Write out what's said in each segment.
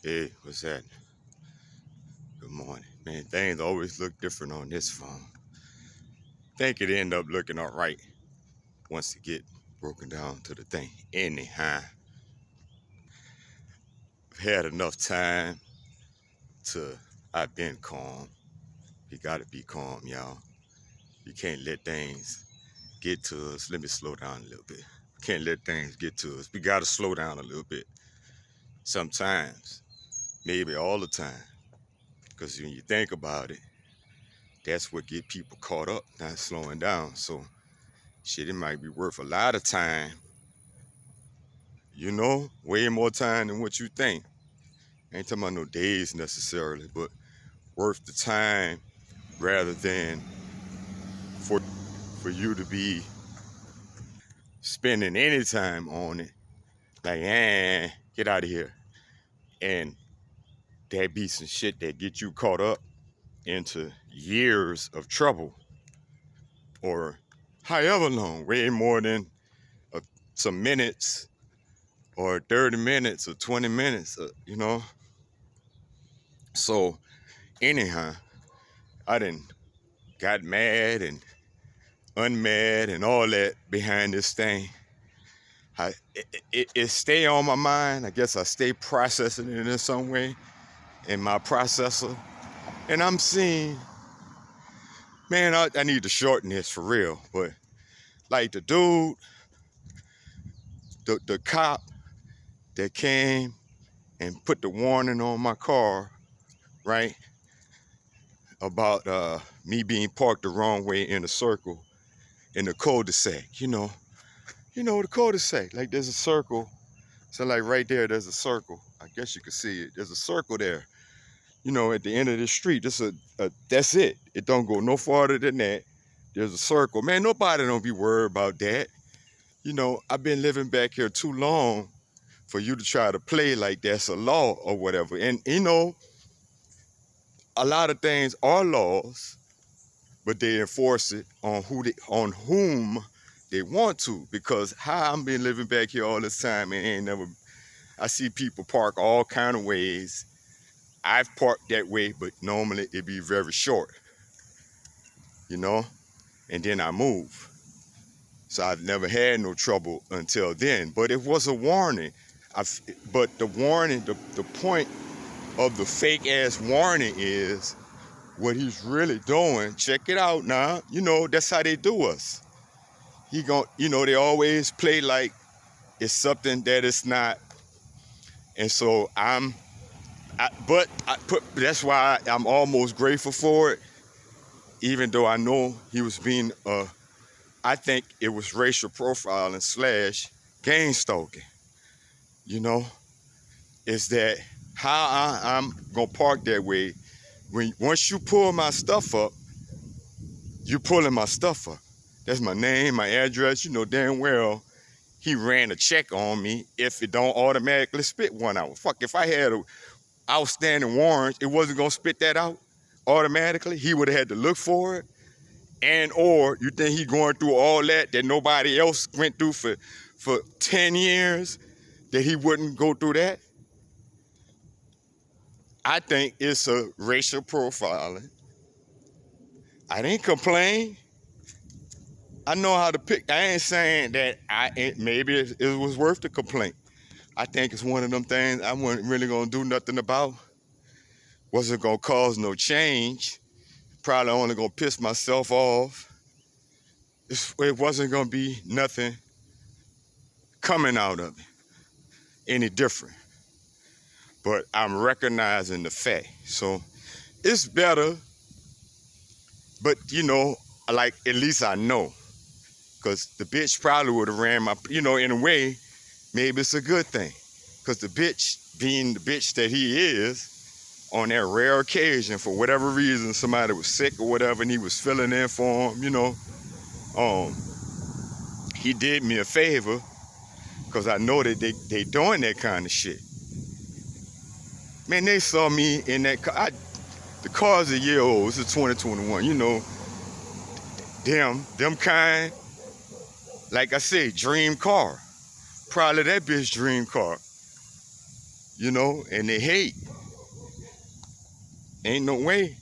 Hey, what's that? Good morning. Man, things always look different on this phone. Think it end up looking all right once it get broken down to the thing. Anyhow, I've had enough time to, I've been calm. You gotta be calm, y'all. You can't let things get to us. Let me slow down a little bit. Can't let things get to us. We gotta slow down a little bit. Sometimes, maybe all the time. Because when you think about it, that's what get people caught up, not slowing down. So shit, it might be worth a lot of time, way more time than what you think. Ain't talking about no days necessarily, but worth the time rather than for you to be spending any time on it. Like, get out of here. And that be some shit that get you caught up into years of trouble or however long, way more than uh, some minutes or 30 minutes or 20 minutes. So anyhow, I done got mad and unmad and all that behind this thing. It stay on my mind. I guess I stay processing it in some way in my processor. And I'm seeing, man, I need to shorten this for real. But like the dude, the cop that came and put the warning on my car, right? About me being parked the wrong way in a circle in the cul-de-sac, the cul-de-sac, like there's a circle. So like right there's a circle. I guess you can see it. There's a circle there, at the end of the street. That's it. It don't go no farther than that. There's a circle. Man, nobody don't be worried about that. I've been living back here too long for you to try to play like that's a law or whatever. And a lot of things are laws, but they enforce it on whom they want to. Because how I'm been living back here all this time and ain't never. I see people park all kind of ways. I've parked that way, but normally it be very short, and then I move. So I've never had no trouble until then. But it was a warning. But the warning, the point of the fake ass warning is what he's really doing. Check it out now. That's how they do us. They always play like it's something that it's not. And so that's why I'm almost grateful for it, even though I know he was being, I think it was racial profiling / gang stalking. Is that how I'm gonna park that way? Once you pull my stuff up, you pulling my stuff up. That's my name, my address. You know damn well he ran a check on me if it don't automatically spit one out. Fuck, if I had a outstanding warrant, it wasn't gonna spit that out automatically. He would have had to look for it. And or you think he going through all that nobody else went through for 10 years, that he wouldn't go through that? I think it's a racial profiling. I didn't complain. I know how to pick. I ain't saying that maybe it was worth the complaint. I think it's one of them things I wasn't really gonna do nothing about. Wasn't gonna cause no change. Probably only gonna piss myself off. It wasn't gonna be nothing coming out of it any different. But I'm recognizing the fact. So it's better, but like at least I know. Because the bitch probably would have ran in a way, maybe it's a good thing. Because the bitch, being the bitch that he is, on that rare occasion, for whatever reason, somebody was sick or whatever, and he was filling in for him, he did me a favor, because I know that they doing that kind of shit. Man, they saw me in that car. The car's a year old. It's a 2021. Them kind, like I said, dream car. Probably that bitch dream car. and they hate. Ain't no way.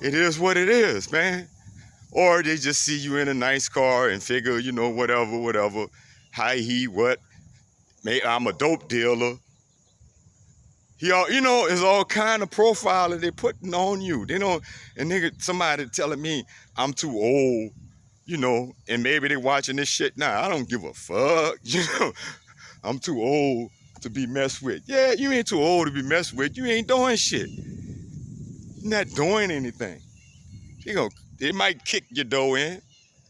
It is what it is, man. Or they just see you in a nice car and figure, whatever, what. Maybe I'm a dope dealer. It's all kind of profiling they putting on you. They don't, and somebody telling me I'm too old, and maybe they watching this shit now. I don't give a fuck, I'm too old to be messed with. Yeah, you ain't too old to be messed with. You ain't doing shit. You're not doing anything. They might kick your door in.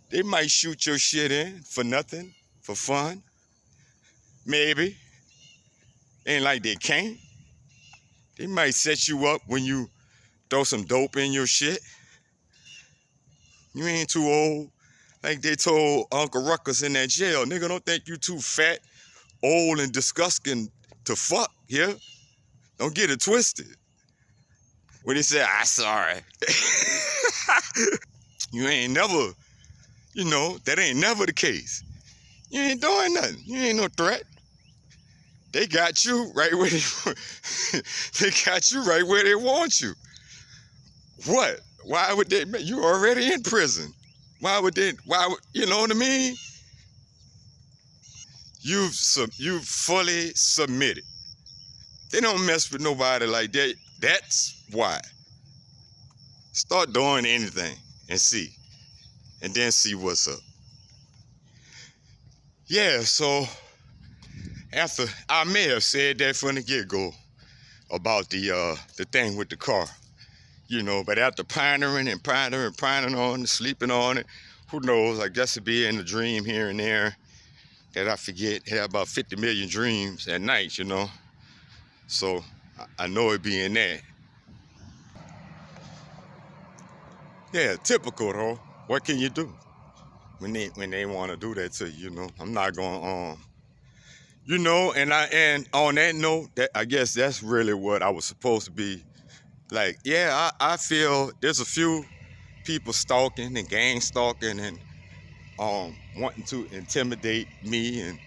They might shoot your shit in for nothing, for fun. Maybe. Ain't like they can't. They might set you up when you throw some dope in your shit. You ain't too old. Like they told Uncle Ruckus in that jail, nigga, don't think you too fat, old, and disgusting to fuck, yeah? Don't get it twisted. When he said, sorry. You ain't never, that ain't never the case. You ain't doing nothing. You ain't no threat. They got you right where they want you. What? Why would they? You already in prison. You know what I mean? You've fully submitted. They don't mess with nobody like that. That's why. Start doing anything and see. And then see what's up. Yeah, so after I may have said that from the get-go about the thing with the car. But after pondering on it, sleeping on it, who knows? I guess it'd be in a dream here and there that I forget. Have about 50 million dreams at night, So I know it'd be in there. Yeah, typical though. What can you do when they want to do that to you? I'm not going and on that note, that I guess that's really what I was supposed to be like. Yeah, I feel there's a few people stalking and gang stalking and wanting to intimidate me, and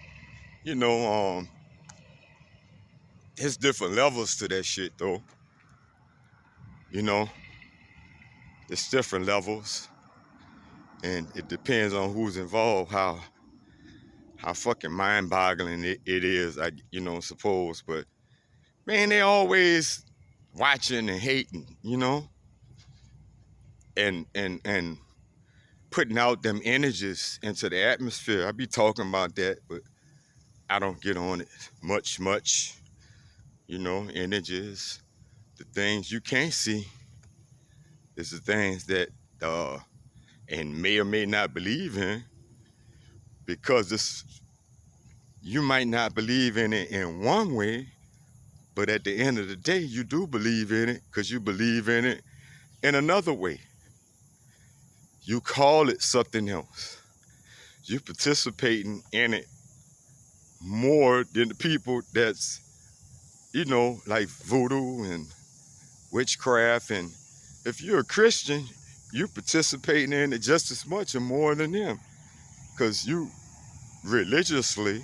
there's different levels to that shit though. It's different levels, and it depends on who's involved, how fucking mind-boggling it is. I suppose, but man, they always watching and hating, and putting out them energies into the atmosphere. I be talking about that, but I don't get on it much. Energies, the things you can't see is the things that and may or may not believe in, because you might not believe in it in one way, but at the end of the day, you do believe in it because you believe in it in another way. You call it something else. You're participating in it more than the people that's, like voodoo and witchcraft. And if you're a Christian, you're participating in it just as much or more than them, because you religiously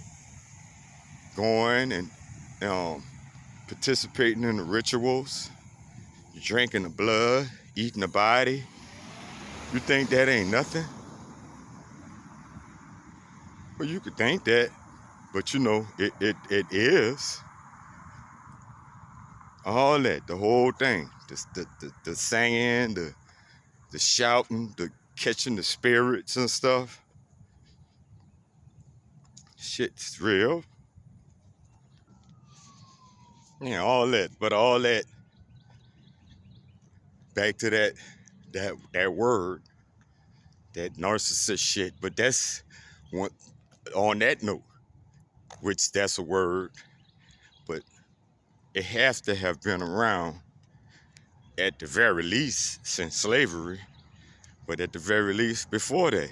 going and participating in the rituals, you're drinking the blood, eating the body. You think that ain't nothing? Well, you could think that, but it is. All that, the whole thing, the singing, the shouting, the catching the spirits and stuff. Shit's real. Yeah, all that, but all that, back to that word, that narcissist shit. But that's one, on that note, which that's a word, but it has to have been around at the very least since slavery, but at the very least before that.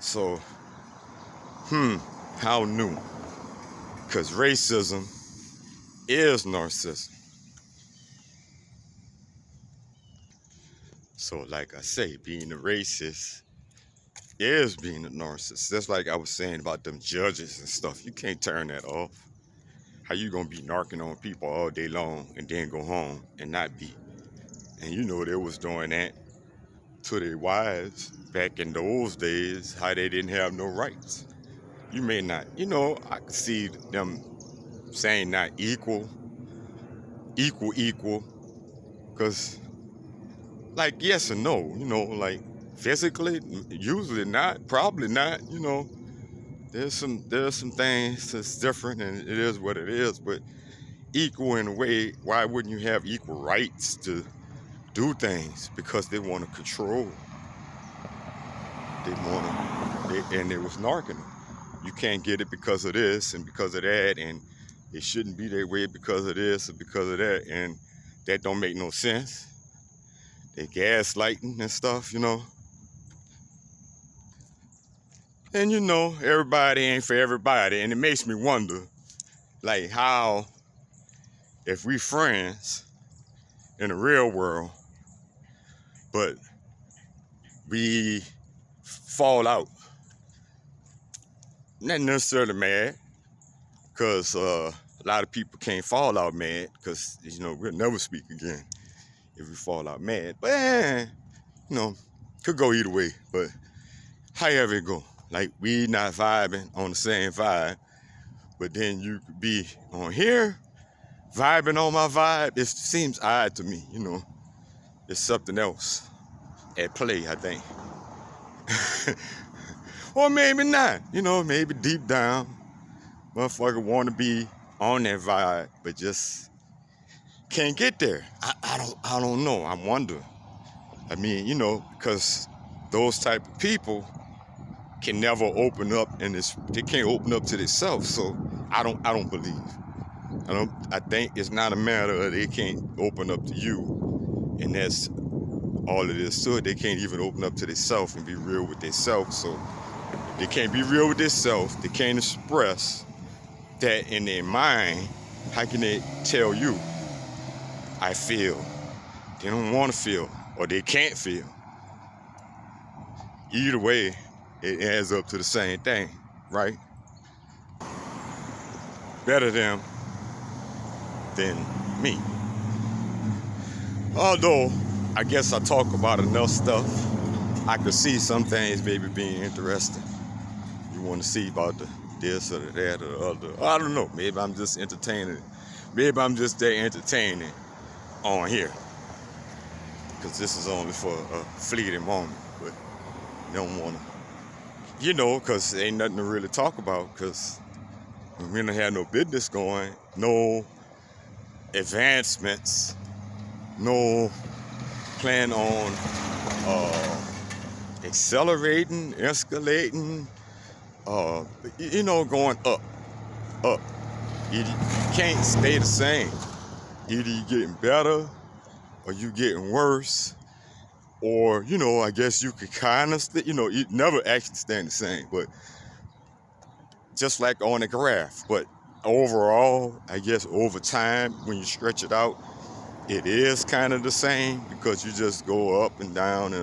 So, how new? Because racism is narcissism. So, like I say, being a racist is being a narcissist. That's like I was saying about them judges and stuff. You can't turn that off. How you gonna be narking on people all day long and then go home and not be? And you know they was doing that to their wives back in those days, how they didn't have no rights. You may not, I could see them saying not equal, because like yes and no, like physically, usually not, probably not, there's some things that's different and it is what it is, but equal in a way, why wouldn't you have equal rights to do things? Because they want to control. And they was narking them. You can't get it because of this and because of that, and it shouldn't be that way because of this or because of that, and that don't make no sense. They gaslighting and stuff, And everybody ain't for everybody, and it makes me wonder, like how, if we friends in the real world, but we fall out, not necessarily mad, because a lot of people can't fall out mad, because we'll never speak again if we fall out mad. But could go either way. But however it go, like we not vibing on the same vibe, but then you could be on here vibing on my vibe. It seems odd to me, It's something else at play, I think. Or maybe not, maybe deep down, motherfucker want to be on that vibe, but just can't get there. I don't know. I wonder. I mean, because those type of people can never open up, and they can't open up to themselves. So I don't believe. I think it's not a matter of they can't open up to you, and that's all it is to it. They can't even open up to themselves and be real with themselves. So if they can't be real with themselves, they can't express that in their mind. How can they tell you, I feel? They don't want to feel, or they can't feel. Either way, it adds up to the same thing, right? Better them than me. Although, I guess I talk about enough stuff, I could see some things maybe being interesting. You want to see about this or that or the other. I don't know. Maybe I'm just entertaining. Maybe I'm just there entertaining on here. Because this is only for a fleeting moment. But you don't want to, because ain't nothing to really talk about. Because we don't have no business going, no advancements, no plan on accelerating, escalating, going up. You can't stay the same. Either you getting better or you getting worse. Or, I guess you could kind of, you never actually stand the same, but just like on a graph. But overall, I guess over time, when you stretch it out, it is kind of the same, because you just go up and down in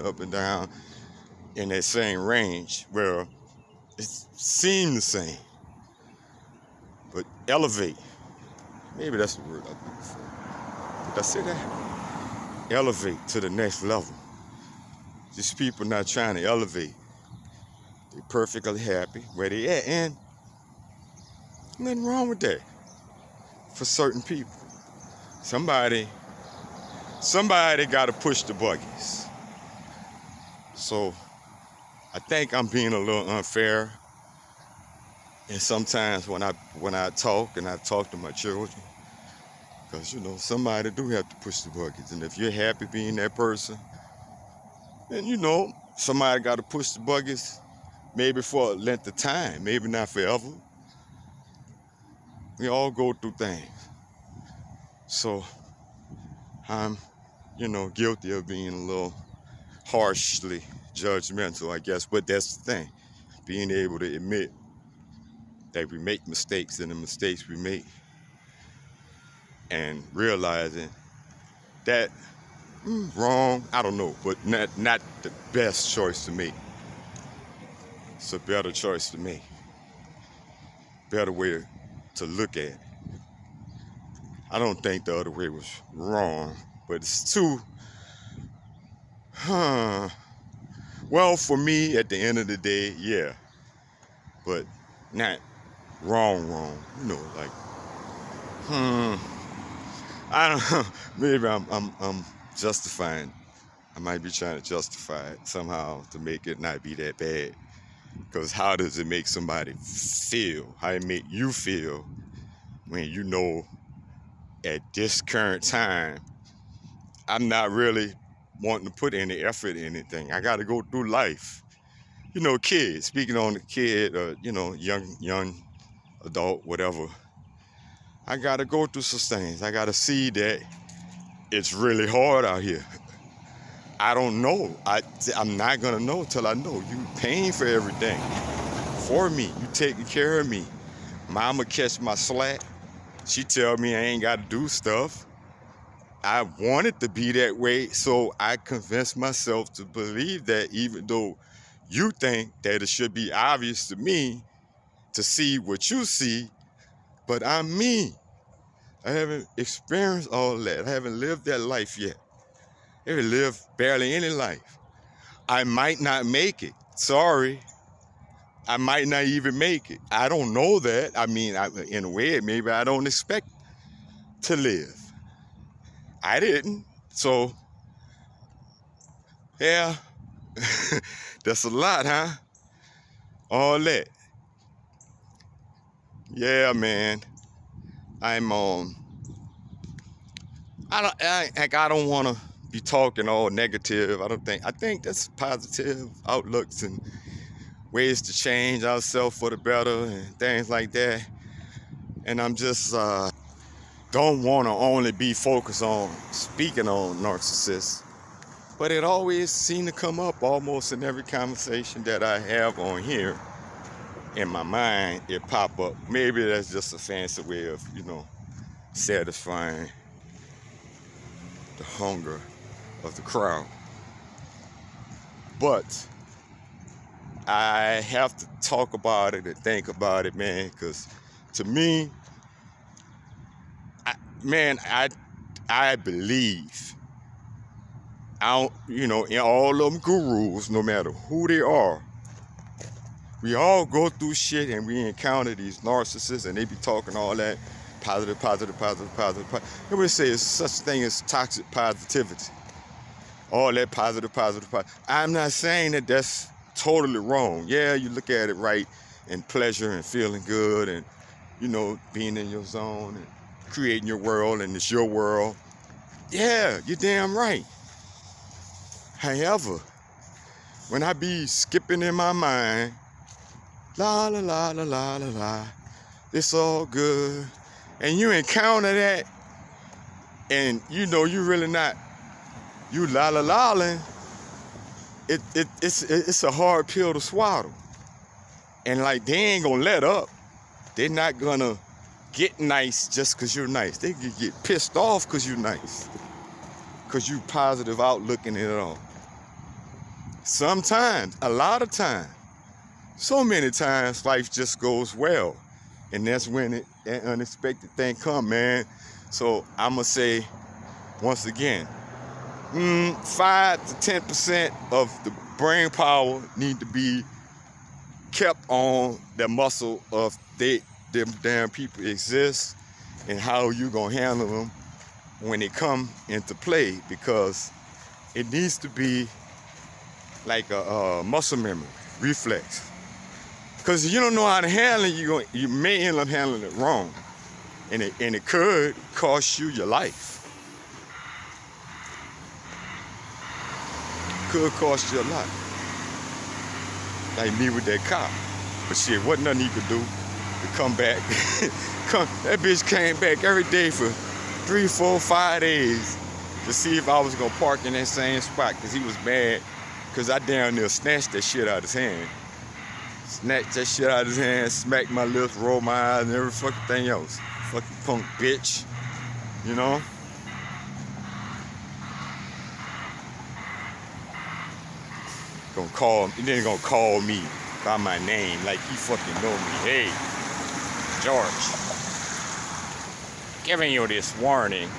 that same range where it seems the same. But elevate, maybe that's the word I'm looking for. Did I say that? Elevate to the next level. These people not trying to elevate. They're perfectly happy where they at, and nothing wrong with that for certain people. Somebody got to push the buggies. So I think I'm being a little unfair. And sometimes when I talk, and I talk to my children, because somebody do have to push the buggies. And if you're happy being that person, then somebody got to push the buggies, maybe for a length of time, maybe not forever. We all go through things. So I'm, guilty of being a little harshly judgmental, I guess. But that's the thing, being able to admit that we make mistakes, and the mistakes we make, and realizing that wrong, I don't know, but not the best choice to make. It's a better choice to make. Better way to look at it. I don't think the other way was wrong, but it's too, huh. Well, for me, at the end of the day, yeah, but not wrong. You know, like, I don't know. Maybe I'm justifying. I might be trying to justify it somehow to make it not be that bad. Because how does it make somebody feel? How it make you feel when you know at this current time, I'm not really wanting to put any effort in anything. I got to go through life. You know, kids, speaking on the kid, you know, young adult, whatever. I got to go through some things. I got to see that it's really hard out here. I don't know. I'm not going to know till I know. You paying for everything. For me. You taking care of me. Mama catch my slack. She tell me I ain't got to do stuff. I want it to be that way, so I convinced myself to believe that, even though you think that it should be obvious to me to see what you see, but I'm me. I haven't experienced all that. I haven't lived that life yet. I haven't lived barely any life. I might not make it. Sorry. I might not even make it. I don't know that. I mean, in a way, maybe I don't expect to live. I didn't. So, yeah, that's a lot, huh? All that. Yeah, man. I'm I don't want to be talking all negative. I think that's positive outlooks and ways to change ourselves for the better and things like that. And I'm just don't want to only be focused on speaking on narcissists, but it always seems to come up almost in every conversation that I have on here. In my mind, it pop up. Maybe that's just a fancy way of, you know, satisfying the hunger of the crowd. But I have to talk about it and think about it, man, because to me, I believe, you know, in all of them gurus, no matter who they are, we all go through shit and we encounter these narcissists and they be talking all that positive. They would say it's such thing as toxic positivity. All that positive. I'm not saying that that's totally wrong. Yeah, you look at it right and pleasure and feeling good and, you know, being in your zone and creating your world and it's your world. Yeah, you're damn right. However, when I be skipping in my mind, la la la la la la la, it's all good, and you encounter that, and you know you really not, you la la la, it's a hard pill to swallow, and like they ain't gonna let up. They're not gonna get nice just because you're nice. They can get pissed off because you're nice, because you positive outlook in it all. Sometimes, a lot of times, so many times life just goes well. And that's when that unexpected thing come, man. So I'm going to say, once again, 5 to 10% of the brain power need to be kept on the muscle of them damn people exist and how you going to handle them when they come into play, because it needs to be like a muscle memory, reflex. Because if you don't know how to handle it, you may end up handling it wrong. And it could cost you your life. Could cost you a lot. Like me with that cop. But shit, wasn't nothing he could do to come back. That bitch came back every day for 3, 4, 5 days to see if I was gonna park in that same spot, because he was mad because I down there snatched that shit out of his hand. Snatched that shit out of his hand, smacked my lips, rolled my eyes, and every fucking thing else. Fucking punk bitch, you know? Then gonna call me by my name like he fucking know me. Hey, George, giving you this warning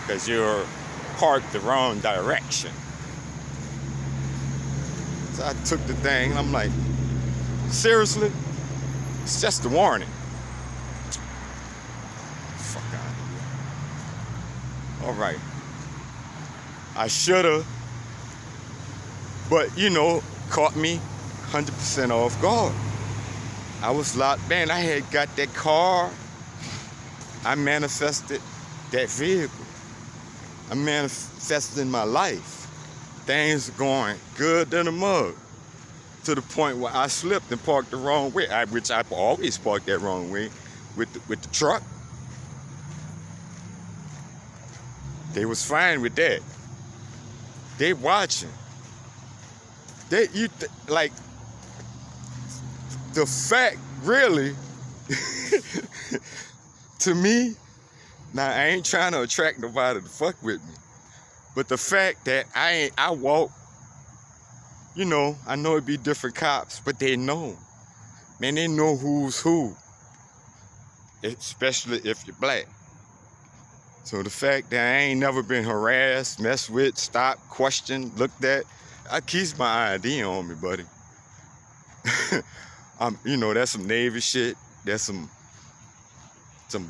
because you're parked the wrong direction. So I took the thing and I'm like, seriously? It's just a warning. Fuck out of here. All right. I shoulda, but caught me 100% off guard. I was locked, man. I had got that car. I manifested that vehicle. I manifested my life. Things going good than a mug. To the point where I slipped and parked the wrong way, which I always parked that wrong way with the truck. They was fine with that. They watching. Like the fact really to me. Now I ain't trying to attract nobody to fuck with me, but the fact that I walk. I know it'd be different cops, but they know. Man, they know who's who. Especially if you're black. So the fact that I ain't never been harassed, messed with, stopped, questioned, looked at, I keeps my ID on me, buddy. That's some Navy shit. That's some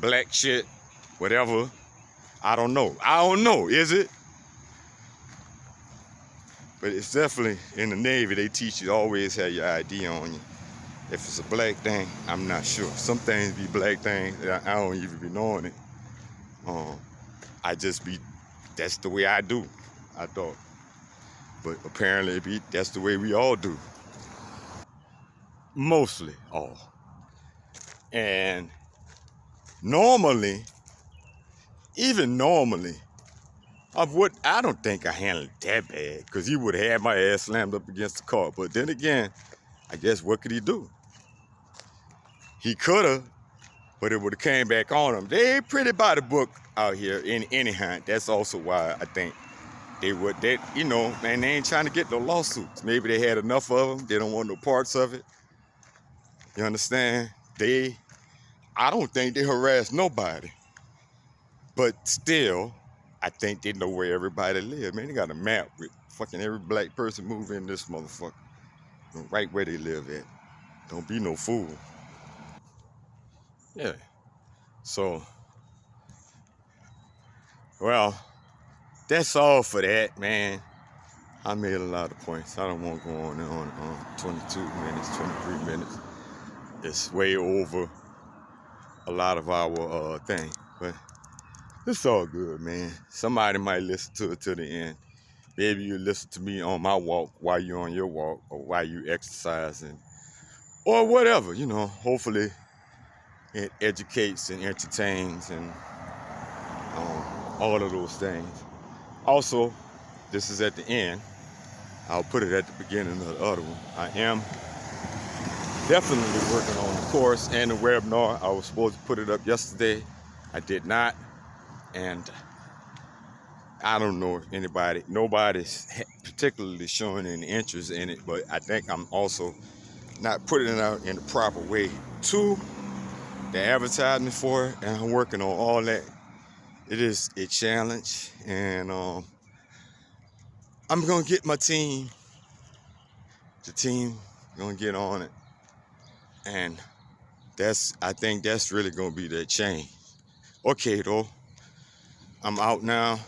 black shit. Whatever. I don't know, is it? But it's definitely in the Navy, they teach you to always have your ID on you. If it's a black thing, I'm not sure. Some things be black things, I don't even be knowing it. That's the way I do, I thought. But apparently that's the way we all do. Mostly all. And even normally, I don't think I handled it that bad, because he would have had my ass slammed up against the car. But then again, I guess what could he do? He could have, but it would have came back on him. They ain't pretty by the book out here anyhow. That's also why I think man, they ain't trying to get no lawsuits. Maybe they had enough of them. They don't want no parts of it. You understand? I don't think they harass nobody. But still, I think they know where everybody live. Man, they got a map with fucking every black person moving in this motherfucker. Right where they live at. Don't be no fool. Yeah. So, well, that's all for that, man. I made a lot of points. I don't want to go on and on 22 minutes, 23 minutes. It's way over a lot of our thing. But it's all good, man. Somebody might listen to it to the end. Maybe you listen to me on my walk while you're on your walk, or while you exercising, or whatever, hopefully it educates and entertains and all of those things. Also, this is at the end. I'll put it at the beginning of the other one. I am definitely working on the course and the webinar. I was supposed to put it up yesterday. I did not. And I don't know if nobody's particularly showing any interest in it, but I think I'm also not putting it out in the proper way too. The advertising for it, and I'm working on all that. It is a challenge, and I'm gonna get my team. The team gonna get on it, and I think that's really gonna be that change. Okay, though, I'm out now.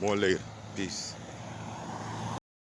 More later. Peace.